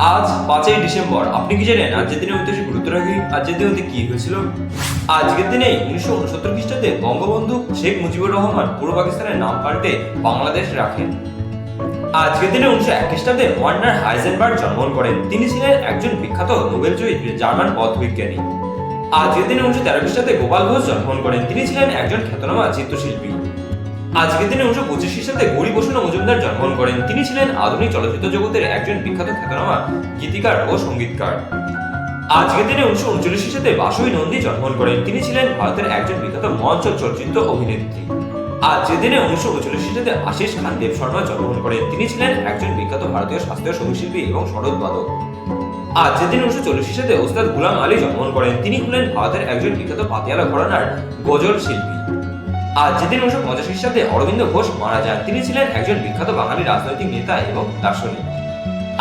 আজ 5ই ডিসেম্বর। আপনি কি জানেন আজকের দিনের ঐতিহাসিক গুরুত্ব রাখি আজকের দিনে কি হয়েছিল? আজকের দিনে 1969 খ্রিস্টাব্দে বঙ্গবন্ধু শেখ মুজিবুর রহমান পূর্ব পাকিস্তানের নাম পাল্টে বাংলাদেশ রাখেন। আজকের দিনে 1901 খ্রিস্টাব্দে ওয়ার্নার হাইজেনবার্গ জন্মগ্রহণ করেন। তিনি ছিলেন একজন বিখ্যাত নোবেলজয়ী জার্মান পদার্থবিজ্ঞানী। আজকের দিনে 1913 খ্রিস্টাব্দে গোপাল ঘোষ জন্মগ্রহণ করেন। তিনি ছিলেন একজন খ্যাতনামা চিত্রশিল্পী। আজকের দিনে 1925 খ্রিস্টাব্দে গৌরীপ্রসন্ন মজুমদার জন্মগ্রহণ করেন। তিনি ছিলেন আধুনিক চলচ্চিত্র জগতের একজন বিখ্যাত খ্যাতনামা গীতিকার ও সঙ্গীতকার। আজকের দিনে 1939 খ্রিস্টাব্দে বাসুই নন্দী জন্মগ্রহণ করেন। তিনি ছিলেন ভারতের একজন বিখ্যাত মঞ্চ চলচ্চিত্র অভিনেত্রী। আজকের দিনে 1939 খ্রিস্টাব্দে আশিস খান দেব শর্মা জন্মগ্রহণ করেন। তিনি ছিলেন একজন বিখ্যাত ভারতীয় শাস্ত্রীয় সঙ্গীতশিল্পী এবং সরোদবাদক। আজকের দিনে 1940 খ্রিস্টাব্দে ওস্তাদ গুলাম আলী জন্মগ্রহণ করেন। তিনি হলেন ভারতের একজন বিখ্যাত পাতিয়ালা ঘরানার গজল শিল্পী। আজকের দিনে 1950 খ্রিস্টাব্দে অরবিন্দ ঘোষ মারা যান। তিনি ছিলেন একজন বিখ্যাত বাঙালি রাজনৈতিক নেতা এবং দার্শনিক।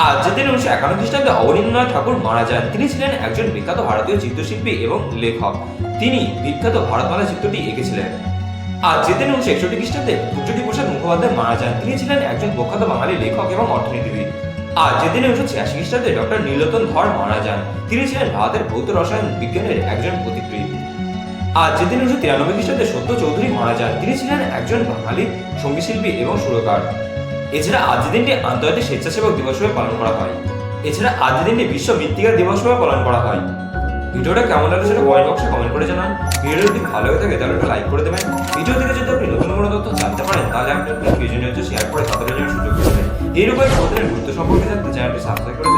আজকের দিনে 1951 খ্রিস্টাব্দে অবনীন্দ্রনাথ ঠাকুর মারা যান। তিনি ছিলেন একজন বিখ্যাত ভারতীয় চিত্রশিল্পী এবং লেখক। তিনি বিখ্যাত ভারতমালা চিত্রটি এঁকেছিলেন। আজকের দিনে 1961 খ্রিস্টাব্দে সূর্যটি প্রসাদ মুখোপাধ্যায় মারা যান। তিনি ছিলেন একজন প্রখ্যাত বাঙালি লেখক এবং অর্থনীতিবিদ। আজকের দিনে 1986 খ্রিস্টাব্দে ডক্টর নীলরতন ধর মারা যান। তিনি ছিলেন ভারতের ভৌত রসায়ন বিজ্ঞানের একজন পথিকৃৎ। আজকের দিনে 1993 খ্রিস্টাব্দে সত্য চৌধুরী মারা যান। তিনি ছিলেন একজন বাঙালি সঙ্গীতশিল্পী এবং সুরকার। এছাড়া আজকের দিনটি আন্তর্জাতিক স্বেচ্ছাসেবক দিবস হিসেবে পালন করা হয়। এছাড়া আজকের দিনটি বিশ্ব মৃত্তিকা দিবস হিসেবে পালন করা হয়। ভিডিওটা কেমন লাগলো সেটা কমেন্ট বক্সে কমেন্ট করে জানান। ভিডিওটি যদি ভালো হয়ে থাকে তাহলে একটা লাইক করে দেবেন। ভিডিও থেকে যদি আপনি নতুন কোনো তথ্য জানতে পারেন তাহলে আপনি আপনার প্রিয়জনের শেয়ার করে তাদের জন্য সুযোগ দেবেন। এইরকম প্রতিদিনের গুরুত্ব সম্পর্কে জানতে চ্যানেলটি সাবস্ক্রাইব করে